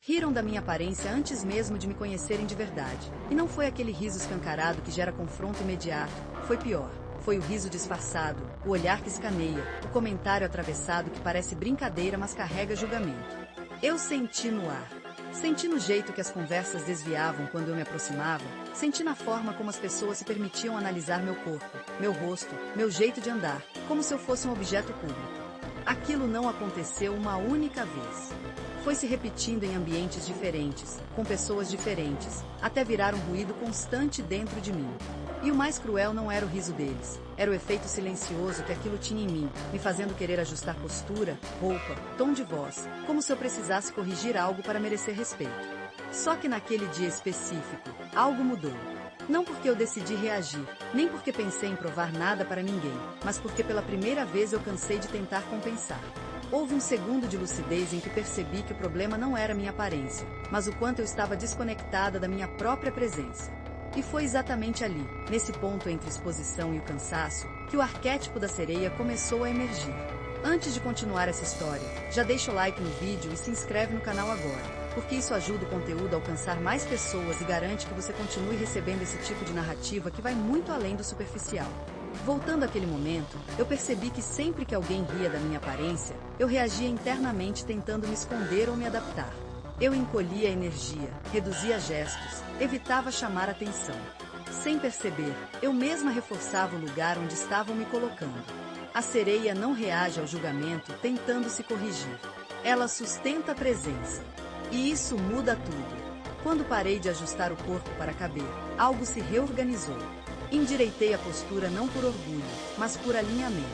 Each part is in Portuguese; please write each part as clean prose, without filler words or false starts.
Riram da minha aparência antes mesmo de me conhecerem de verdade. E não foi aquele riso escancarado que gera confronto imediato, foi pior. Foi o riso disfarçado, o olhar que escaneia, o comentário atravessado que parece brincadeira mas carrega julgamento. Eu senti no ar. Senti no jeito que as conversas desviavam quando eu me aproximava, senti na forma como as pessoas se permitiam analisar meu corpo, meu rosto, meu jeito de andar, como se eu fosse um objeto público. Aquilo não aconteceu uma única vez. Foi se repetindo em ambientes diferentes, com pessoas diferentes, até virar um ruído constante dentro de mim. E o mais cruel não era o riso deles, era o efeito silencioso que aquilo tinha em mim, me fazendo querer ajustar postura, roupa, tom de voz, como se eu precisasse corrigir algo para merecer respeito. Só que naquele dia específico, algo mudou. Não porque eu decidi reagir, nem porque pensei em provar nada para ninguém, mas porque pela primeira vez eu cansei de tentar compensar. Houve um segundo de lucidez em que percebi que o problema não era minha aparência, mas o quanto eu estava desconectada da minha própria presença. E foi exatamente ali, nesse ponto entre exposição e o cansaço, que o arquétipo da sereia começou a emergir. Antes de continuar essa história, já deixa o like no vídeo e se inscreve no canal agora, porque isso ajuda o conteúdo a alcançar mais pessoas e garante que você continue recebendo esse tipo de narrativa que vai muito além do superficial. Voltando àquele momento, eu percebi que sempre que alguém ria da minha aparência, eu reagia internamente tentando me esconder ou me adaptar. Eu encolhia a energia, reduzia gestos, evitava chamar atenção. Sem perceber, eu mesma reforçava o lugar onde estavam me colocando. A sereia não reage ao julgamento tentando se corrigir. Ela sustenta a presença. E isso muda tudo. Quando parei de ajustar o corpo para caber, algo se reorganizou. Endireitei a postura não por orgulho, mas por alinhamento.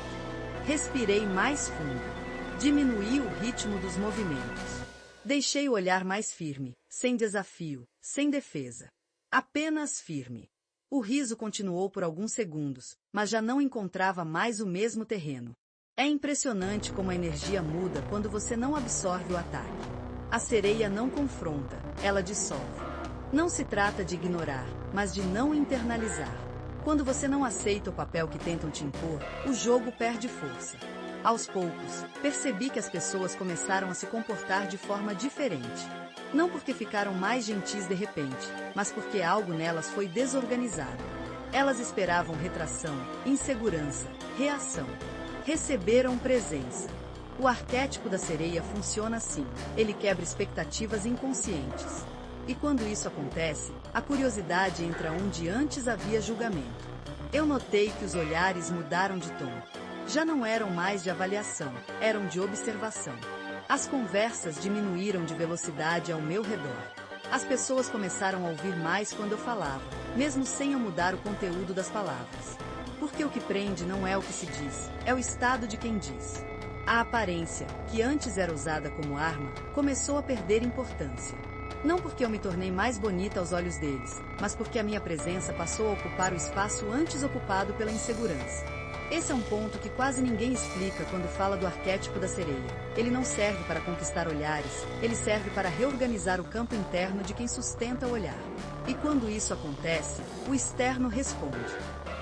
Respirei mais fundo. Diminuí o ritmo dos movimentos. Deixei o olhar mais firme, sem desafio, sem defesa. Apenas firme. O riso continuou por alguns segundos, mas já não encontrava mais o mesmo terreno. É impressionante como a energia muda quando você não absorve o ataque. A sereia não confronta, ela dissolve. Não se trata de ignorar, mas de não internalizar. Quando você não aceita o papel que tentam te impor, o jogo perde força. Aos poucos, percebi que as pessoas começaram a se comportar de forma diferente. Não porque ficaram mais gentis de repente, mas porque algo nelas foi desorganizado. Elas esperavam retração, insegurança, reação. Receberam presença. O arquétipo da sereia funciona assim, ele quebra expectativas inconscientes. E quando isso acontece, a curiosidade entra onde antes havia julgamento. Eu notei que os olhares mudaram de tom. Já não eram mais de avaliação, eram de observação. As conversas diminuíram de velocidade ao meu redor. As pessoas começaram a ouvir mais quando eu falava, mesmo sem eu mudar o conteúdo das palavras. Porque o que prende não é o que se diz, é o estado de quem diz. A aparência, que antes era usada como arma, começou a perder importância. Não porque eu me tornei mais bonita aos olhos deles, mas porque a minha presença passou a ocupar o espaço antes ocupado pela insegurança. Esse é um ponto que quase ninguém explica quando fala do arquétipo da sereia. Ele não serve para conquistar olhares, ele serve para reorganizar o campo interno de quem sustenta o olhar. E quando isso acontece, o externo responde.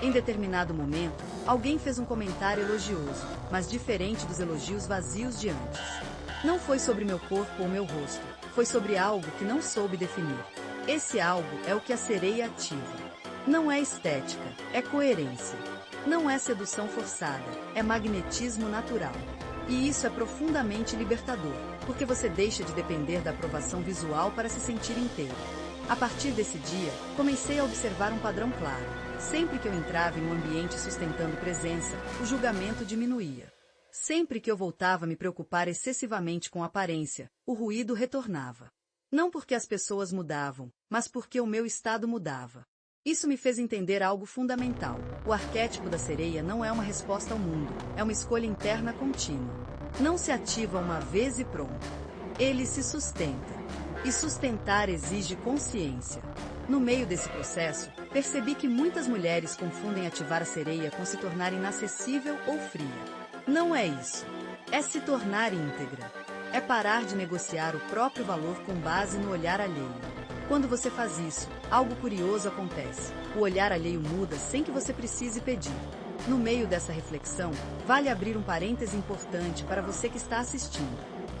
Em determinado momento, alguém fez um comentário elogioso, mas diferente dos elogios vazios de antes. Não foi sobre meu corpo ou meu rosto, foi sobre algo que não soube definir. Esse algo é o que a sereia ativa. Não é estética, é coerência. Não é sedução forçada, é magnetismo natural. E isso é profundamente libertador, porque você deixa de depender da aprovação visual para se sentir inteiro. A partir desse dia, comecei a observar um padrão claro. Sempre que eu entrava em um ambiente sustentando presença, o julgamento diminuía. Sempre que eu voltava a me preocupar excessivamente com a aparência, o ruído retornava. Não porque as pessoas mudavam, mas porque o meu estado mudava. Isso me fez entender algo fundamental. O arquétipo da sereia não é uma resposta ao mundo, é uma escolha interna contínua. Não se ativa uma vez e pronto. Ele se sustenta. E sustentar exige consciência. No meio desse processo, percebi que muitas mulheres confundem ativar a sereia com se tornar inacessível ou fria. Não é isso. É se tornar íntegra. É parar de negociar o próprio valor com base no olhar alheio. Quando você faz isso, algo curioso acontece. O olhar alheio muda sem que você precise pedir. No meio dessa reflexão, vale abrir um parêntese importante para você que está assistindo.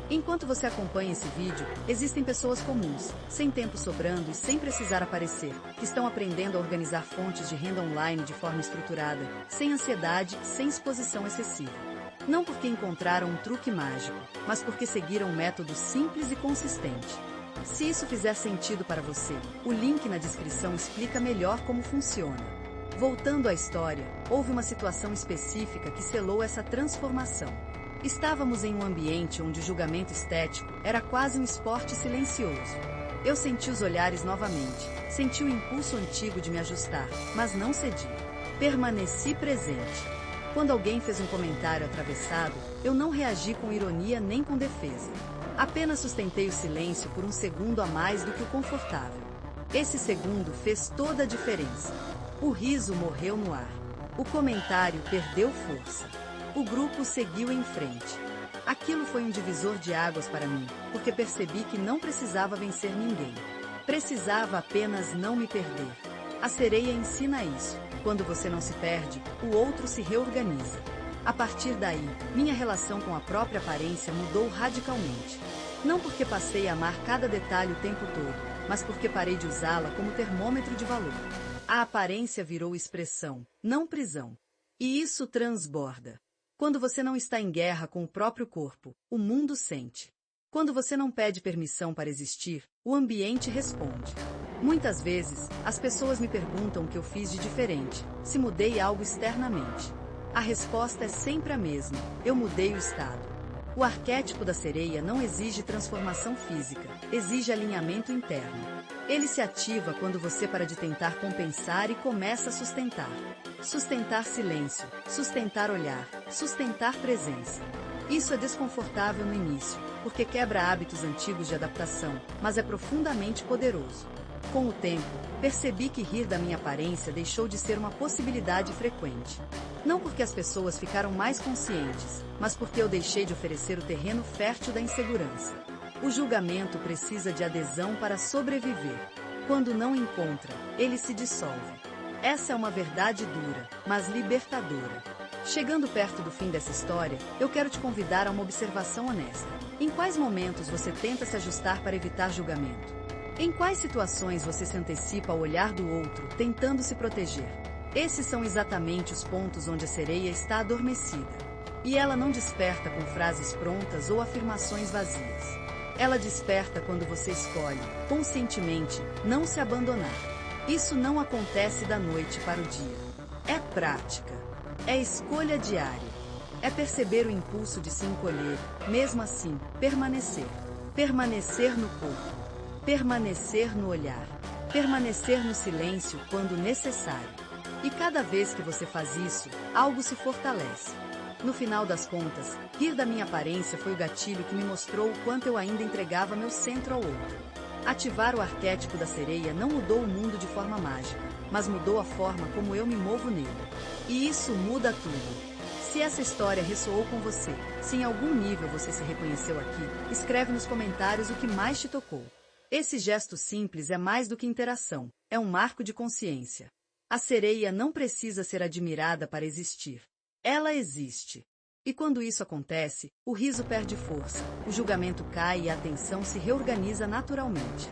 Enquanto você acompanha esse vídeo, existem pessoas comuns, sem tempo sobrando e sem precisar aparecer, que estão aprendendo a organizar fontes de renda online de forma estruturada, sem ansiedade, sem exposição excessiva. Não porque encontraram um truque mágico, mas porque seguiram um método simples e consistente. Se isso fizer sentido para você, o link na descrição explica melhor como funciona. Voltando à história, houve uma situação específica que selou essa transformação. Estávamos em um ambiente onde o julgamento estético era quase um esporte silencioso. Eu senti os olhares novamente, senti o impulso antigo de me ajustar, mas não cedi. Permaneci presente. Quando alguém fez um comentário atravessado, eu não reagi com ironia nem com defesa. Apenas sustentei o silêncio por um segundo a mais do que o confortável. Esse segundo fez toda a diferença. O riso morreu no ar. O comentário perdeu força. O grupo seguiu em frente. Aquilo foi um divisor de águas para mim, porque percebi que não precisava vencer ninguém. Precisava apenas não me perder. A sereia ensina isso. Quando você não se perde, o outro se reorganiza. A partir daí, minha relação com a própria aparência mudou radicalmente. Não porque passei a amar cada detalhe o tempo todo, mas porque parei de usá-la como termômetro de valor. A aparência virou expressão, não prisão. E isso transborda. Quando você não está em guerra com o próprio corpo, o mundo sente. Quando você não pede permissão para existir, o ambiente responde. Muitas vezes, as pessoas me perguntam o que eu fiz de diferente, se mudei algo externamente. A resposta é sempre a mesma: eu mudei o estado. O arquétipo da sereia não exige transformação física, exige alinhamento interno. Ele se ativa quando você para de tentar compensar e começa a sustentar. Sustentar silêncio, sustentar olhar, sustentar presença. Isso é desconfortável no início, porque quebra hábitos antigos de adaptação, mas é profundamente poderoso. Com o tempo, percebi que rir da minha aparência deixou de ser uma possibilidade frequente. Não porque as pessoas ficaram mais conscientes, mas porque eu deixei de oferecer o terreno fértil da insegurança. O julgamento precisa de adesão para sobreviver. Quando não encontra, ele se dissolve. Essa é uma verdade dura, mas libertadora. Chegando perto do fim dessa história, eu quero te convidar a uma observação honesta. Em quais momentos você tenta se ajustar para evitar julgamento? Em quais situações você se antecipa ao olhar do outro, tentando se proteger? Esses são exatamente os pontos onde a sereia está adormecida. E ela não desperta com frases prontas ou afirmações vazias. Ela desperta quando você escolhe, conscientemente, não se abandonar. Isso não acontece da noite para o dia. É prática. É escolha diária. É perceber o impulso de se encolher, mesmo assim, permanecer. Permanecer no corpo. Permanecer no olhar. Permanecer no silêncio quando necessário. E cada vez que você faz isso, algo se fortalece. No final das contas, rir da minha aparência foi o gatilho que me mostrou o quanto eu ainda entregava meu centro ao outro. Ativar o arquétipo da sereia não mudou o mundo de forma mágica, mas mudou a forma como eu me movo nele. E isso muda tudo. Se essa história ressoou com você, se em algum nível você se reconheceu aqui, escreve nos comentários o que mais te tocou. Esse gesto simples é mais do que interação, é um marco de consciência. A sereia não precisa ser admirada para existir. Ela existe. E quando isso acontece, o riso perde força, o julgamento cai e a atenção se reorganiza naturalmente.